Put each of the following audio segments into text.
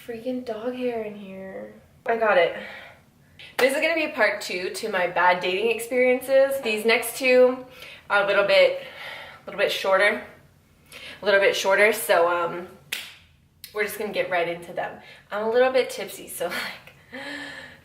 freaking dog hair in here. I got it. This is gonna be part 2 to my bad dating experiences. These next 2 are a little bit shorter. So we're just gonna get right into them. I'm a little bit tipsy, so like,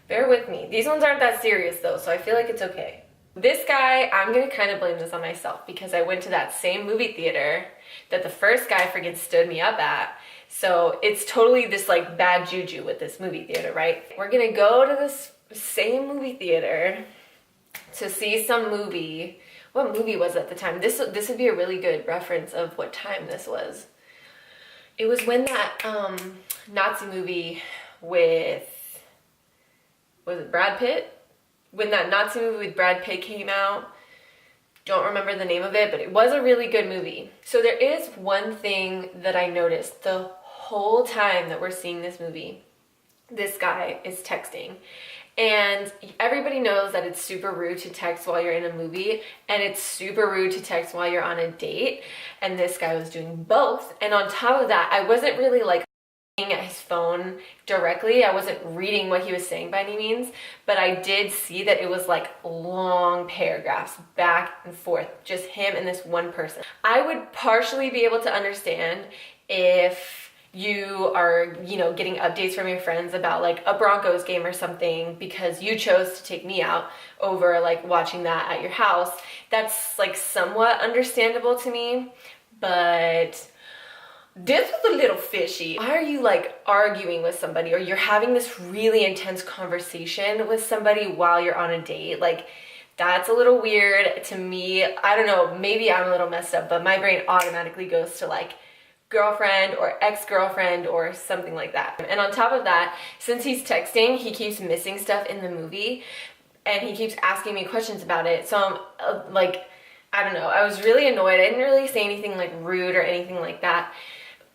bear with me. These ones aren't that serious though, so I feel like it's okay. This guy, I'm gonna kind of blame this on myself because I went to that same movie theater that the first guy freaking stood me up at. So it's totally this like bad juju with this movie theater, right? We're gonna go to this same movie theater to see some movie. What movie was it at the time? This would be a really good reference of what time this was. It was when that Nazi movie with, was it Brad Pitt? When that Nazi movie with Brad Pitt came out. Don't remember the name of it, but it was a really good movie. So there is one thing that I noticed the whole time that we're seeing this movie. This guy is texting. And everybody knows that it's super rude to text while you're in a movie, and it's super rude to text while you're on a date. And this guy was doing both. And on top of that, I wasn't really like at his phone directly. I wasn't reading what he was saying by any means, but I did see that it was like long paragraphs back and forth, just him and this one person. I would partially be able to understand if you are, you know, getting updates from your friends about like a Broncos game or something because you chose to take me out over like watching that at your house. That's like somewhat understandable to me, but this was a little fishy. Why are you like arguing with somebody or you're having this really intense conversation with somebody while you're on a date? Like, that's a little weird to me. I don't know, maybe I'm a little messed up, but my brain automatically goes to like girlfriend or ex-girlfriend or something like that. And on top of that, since he's texting, he keeps missing stuff in the movie and he keeps asking me questions about it. So I'm like, I don't know, I was really annoyed. I didn't really say anything like rude or anything like that.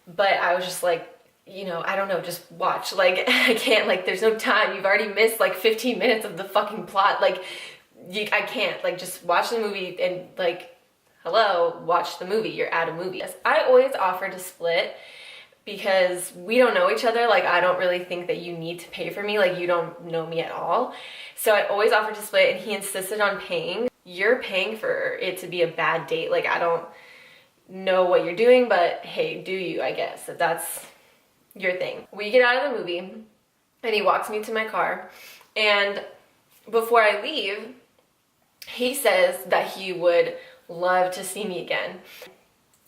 But I was just like, you know, I don't know, just watch. Like, I can't, like, there's no time. You've already missed, like, 15 minutes of the fucking plot. Like, I can't. Like, just watch the movie and, like, hello, watch the movie. You're at a movie. I always offer to split because we don't know each other. Like, I don't really think that you need to pay for me. Like, you don't know me at all. So I always offer to split, and he insisted on paying. You're paying for it to be a bad date. Like, I don't know what you're doing, but hey, do you, I guess, if that's your thing. We get out of the movie and he walks me to my car, and before I leave he says that he would love to see me again.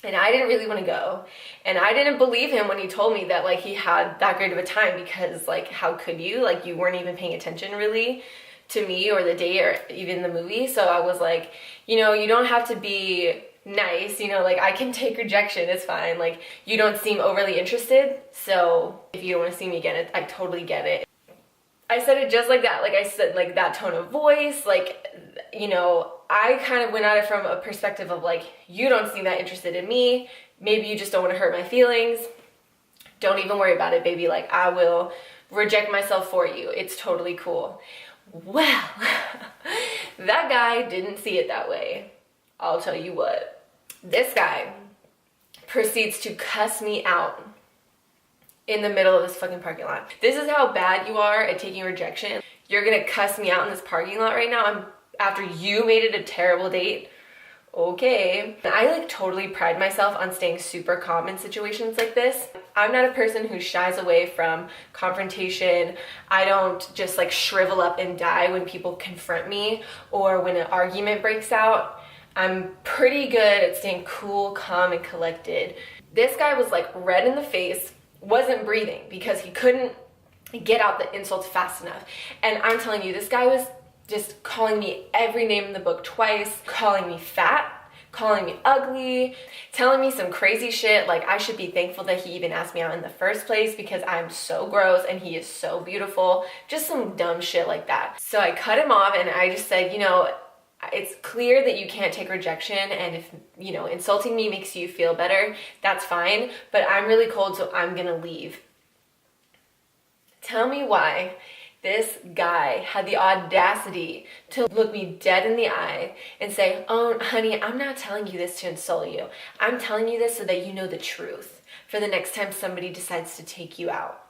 And I didn't really want to go, and I didn't believe him when he told me that like he had that great of a time, because like how could you, like you weren't even paying attention really to me or the date or even the movie. So I was like, you know, you don't have to be nice, you know, like I can take rejection, it's fine. Like, you don't seem overly interested, so if you don't want to see me again, I totally get it. I said it just like that. Like, I said, like, that tone of voice, like, you know, I kind of went at it from a perspective of like, you don't seem that interested in me, maybe you just don't want to hurt my feelings, don't even worry about it, baby. Like, I will reject myself for you, it's totally cool. Well, that guy didn't see it that way. I'll tell you what. This guy proceeds to cuss me out in the middle of this fucking parking lot. This is how bad you are at taking rejection. You're gonna cuss me out in this parking lot right now after you made it a terrible date? Okay. I like totally pride myself on staying super calm in situations like this. I'm not a person who shies away from confrontation. I don't just like shrivel up and die when people confront me or when an argument breaks out. I'm pretty good at staying cool, calm, and collected. This guy was like red in the face, wasn't breathing because he couldn't get out the insults fast enough. And I'm telling you, this guy was just calling me every name in the book twice, calling me fat, calling me ugly, telling me some crazy shit. Like, I should be thankful that he even asked me out in the first place because I'm so gross and he is so beautiful. Just some dumb shit like that. So I cut him off and I just said, you know, it's clear that you can't take rejection, and if, you know, insulting me makes you feel better, that's fine, but I'm really cold, so I'm gonna leave. Tell me why this guy had the audacity to look me dead in the eye and say, oh, honey, I'm not telling you this to insult you. I'm telling you this so that you know the truth for the next time somebody decides to take you out.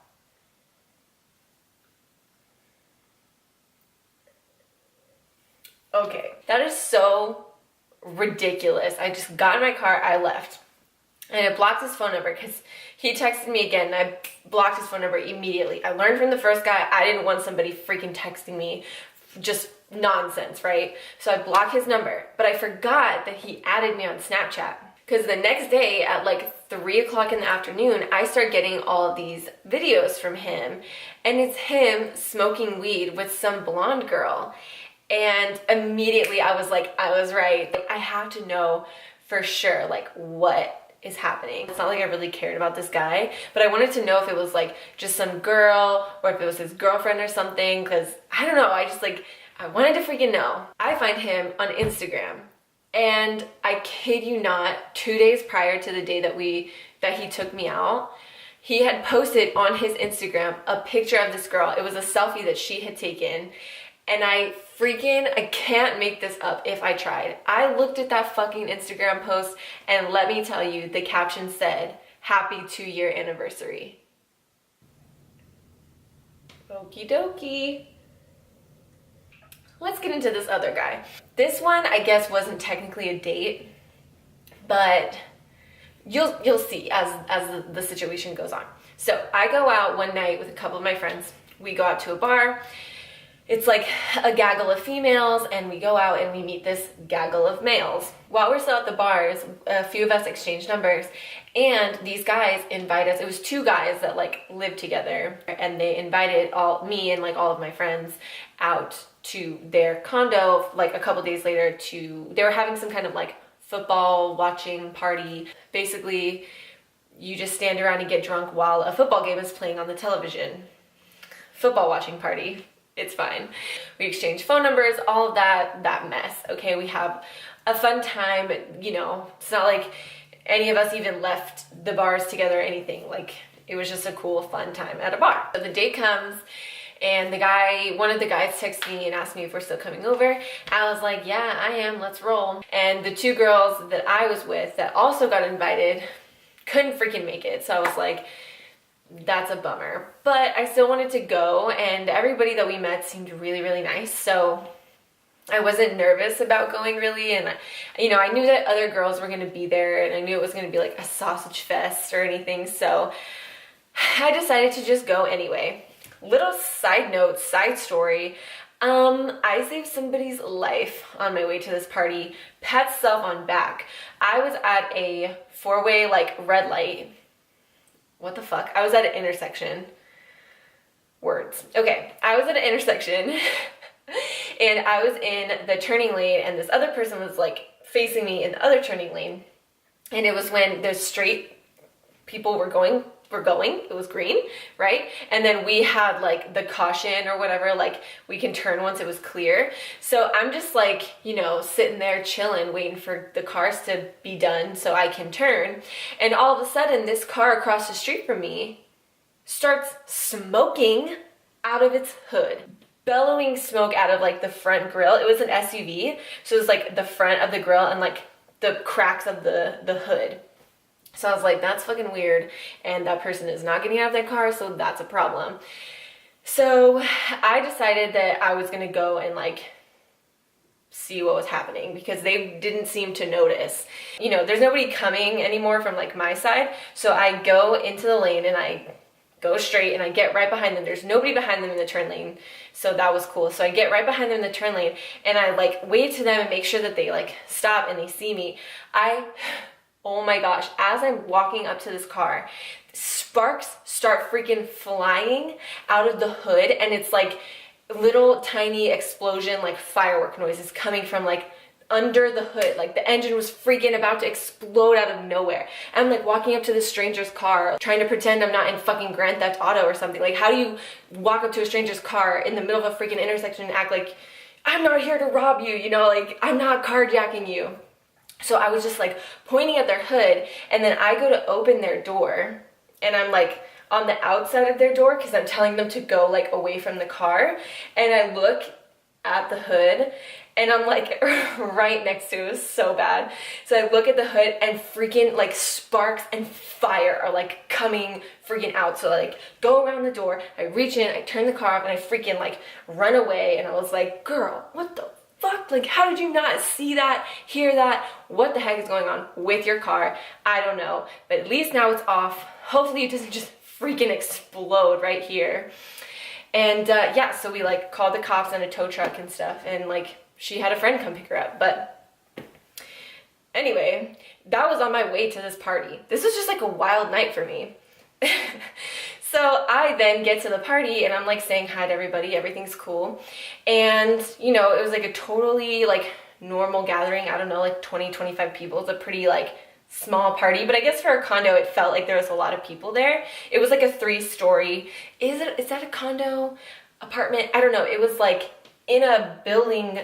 Okay, that is so ridiculous. I just got in my car, I left. And I blocked his phone number because he texted me again and I blocked his phone number immediately. I learned from the first guy, I didn't want somebody freaking texting me just nonsense, right? So I blocked his number, but I forgot that he added me on Snapchat. Because the next day at like 3 o'clock in the afternoon, I start getting all of these videos from him, and it's him smoking weed with some blonde girl. And immediately I was like, I was right. Like, I have to know for sure, like, what is happening. It's not like I really cared about this guy, but I wanted to know if it was like just some girl or if it was his girlfriend or something, because I don't know, I wanted to freaking know. I find him on Instagram, and I kid you not, 2 days prior to the day that he took me out, he had posted on his Instagram a picture of this girl. It was a selfie that she had taken, and I can't make this up if I tried. I looked at that fucking Instagram post, and let me tell you, the caption said, "Happy 2-year anniversary." Okie dokie. Let's get into this other guy. This one, I guess, wasn't technically a date, but you'll see as the situation goes on. So I go out one night with a couple of my friends. We go out to a bar. It's like a gaggle of females, and we go out and we meet this gaggle of males. While we're still at the bars, a few of us exchange numbers, and these guys invite us. It was 2 guys that like lived together, and they invited me and like all of my friends out to their condo like a couple days later they were having some kind of like football watching party. Basically, you just stand around and get drunk while a football game is playing on the television. Football watching party. It's fine. We exchange phone numbers, all of that mess. Okay, we have a fun time, you know. It's not like any of us even left the bars together or anything. Like, it was just a cool, fun time at a bar. So the date comes, and one of the guys texts me and asked me if we're still coming over. I was like, yeah, I am, let's roll. And the 2 girls that I was with that also got invited couldn't freaking make it. So I was like, that's a bummer. But I still wanted to go, and everybody that we met seemed really, really nice. So I wasn't nervous about going really, and you know, I knew that other girls were gonna be there, and I knew it was gonna be like a sausage fest or anything, so I decided to just go anyway. Little side note, side story, I saved somebody's life on my way to this party. Pat self on back. I was at a 4-way like red light. What the fuck? I was at an intersection. Words. Okay, I was at an intersection and I was in the turning lane, and this other person was like facing me in the other turning lane. And it was when the straight people were going. It was green, right? And then we had like the caution or whatever, like we can turn once it was clear. So I'm just like, you know, sitting there chilling, waiting for the cars to be done so I can turn. And all of a sudden, this car across the street from me starts smoking out of its hood. Bellowing smoke out of like the front grill. It was an SUV, so it was like the front of the grill and like the cracks of the hood. So I was like, that's fucking weird, and that person is not getting out of their car, so that's a problem. So I decided that I was gonna go and like see what was happening, because they didn't seem to notice. You know, there's nobody coming anymore from like my side, so I go into the lane and I go straight and I get right behind them. There's nobody behind them in the turn lane, so that was cool. So I get right behind them in the turn lane and I like wave to them and make sure that they like stop and they see me. Oh my gosh, as I'm walking up to this car, sparks start freaking flying out of the hood, and it's like little tiny explosion, like firework noises coming from like under the hood. Like the engine was freaking about to explode out of nowhere. I'm like walking up to this stranger's car, trying to pretend I'm not in fucking Grand Theft Auto or something. Like, how do you walk up to a stranger's car in the middle of a freaking intersection and act like, I'm not here to rob you, you know, like I'm not carjacking you. So I was just like pointing at their hood, and then I go to open their door, and I'm like on the outside of their door because I'm telling them to go like away from the car, and I look at the hood and I'm like right next to it. It was so bad. So I look at the hood and freaking like sparks and fire are like coming freaking out. So I like go around the door, I reach in, I turn the car off, and I freaking like run away. And I was like, girl, what the fuck? Like, how did you not see that, hear that? What the heck is going on with your car? I don't know, but at least now it's off. Hopefully it doesn't just freaking explode right here. And yeah, so we like called the cops on a tow truck and stuff, and like she had a friend come pick her up. But anyway, that was on my way to this party. This was just like a wild night for me. So I then get to the party and I'm like saying hi to everybody, everything's cool. And you know, it was like a totally like normal gathering. I don't know, like 20, 25 people. It's a pretty like small party, but I guess for a condo it felt like there was a lot of people there. It was like a 3-story. Is that a condo? Apartment? I don't know. It was like in a building,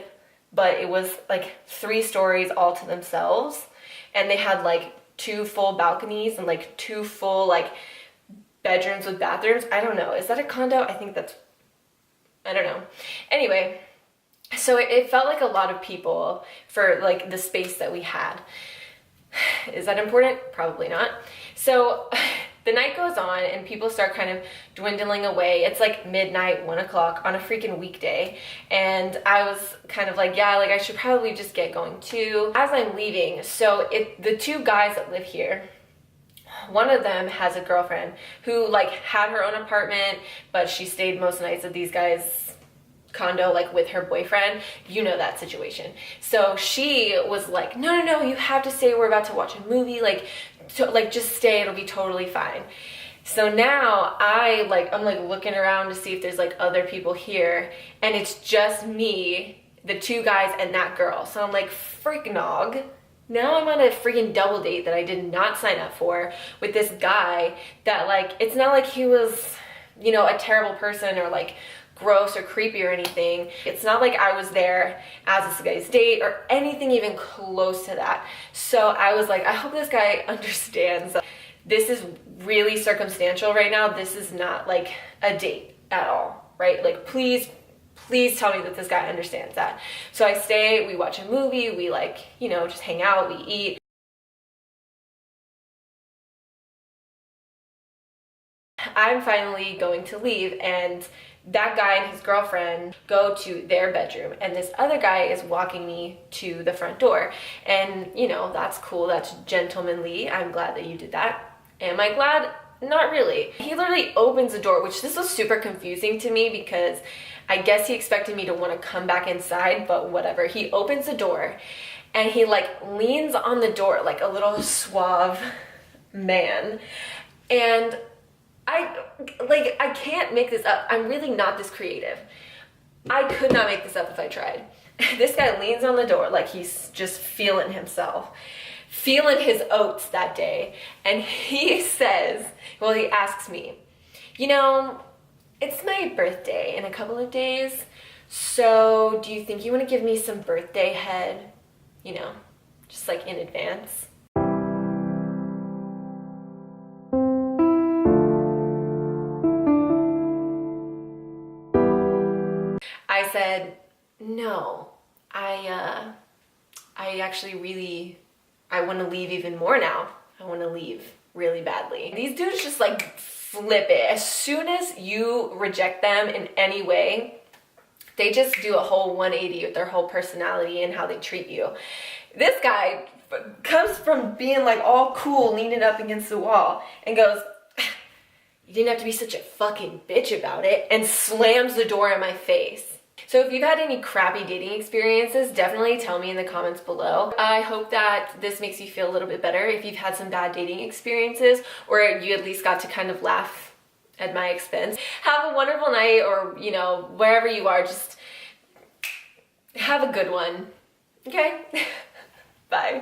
but it was like 3 stories all to themselves. And they had like 2 full balconies and like 2 full like bedrooms with bathrooms. I don't know. Is that a condo? I think that's, I don't know. Anyway, so it felt like a lot of people for like the space that we had. Is that important? Probably not. So the night goes on and people start kind of dwindling away. It's like midnight, 1 o'clock on a freaking weekday. And I was kind of like, yeah, like I should probably just get going too. As I'm leaving, so the 2 guys that live here, one of them has a girlfriend who like had her own apartment, but she stayed most nights at these guys' condo like with her boyfriend. You know that situation. So she was like, no, you have to stay. We're about to watch a movie. Like just stay. It'll be totally fine. So now I'm like looking around to see if there's like other people here, and it's just me, the 2 guys, and that girl. So I'm like, frick nog. Now I'm on a freaking double date that I did not sign up for with this guy that like, it's not like he was, you know, a terrible person or like gross or creepy or anything. It's not like I was there as this guy's date or anything even close to that. So I was like, I hope this guy understands that this is really circumstantial right now. This is not like a date at all, right? Like, please tell me that this guy understands that. So I stay, we watch a movie, we like, you know, just hang out, we eat. I'm finally going to leave, and that guy and his girlfriend go to their bedroom, and this other guy is walking me to the front door. And you know, that's cool, that's gentlemanly. I'm glad that you did that. Am I glad? Not really. He literally opens the door, which this was super confusing to me because I guess he expected me to want to come back inside, but whatever. He opens the door and he like leans on the door like a little suave man. And I can't make this up. I'm really not this creative. I could not make this up if I tried. This guy leans on the door like he's just feeling himself, feeling his oats that day. And he says, well, he asks me, you know, it's my birthday in a couple of days, so do you think you want to give me some birthday head? You know, just like in advance. I said, no, I actually really, I want to leave even more now. I want to leave really badly. These dudes just like flip it. As soon as you reject them in any way, they just do a whole 180 with their whole personality and how they treat you. This guy comes from being like all cool, leaning up against the wall, and goes, you didn't have to be such a fucking bitch about it, and slams the door in my face. So if you've had any crappy dating experiences, definitely tell me in the comments below. I hope that this makes you feel a little bit better if you've had some bad dating experiences, or you at least got to kind of laugh at my expense. Have a wonderful night, or you know, wherever you are, just have a good one. Okay? Bye.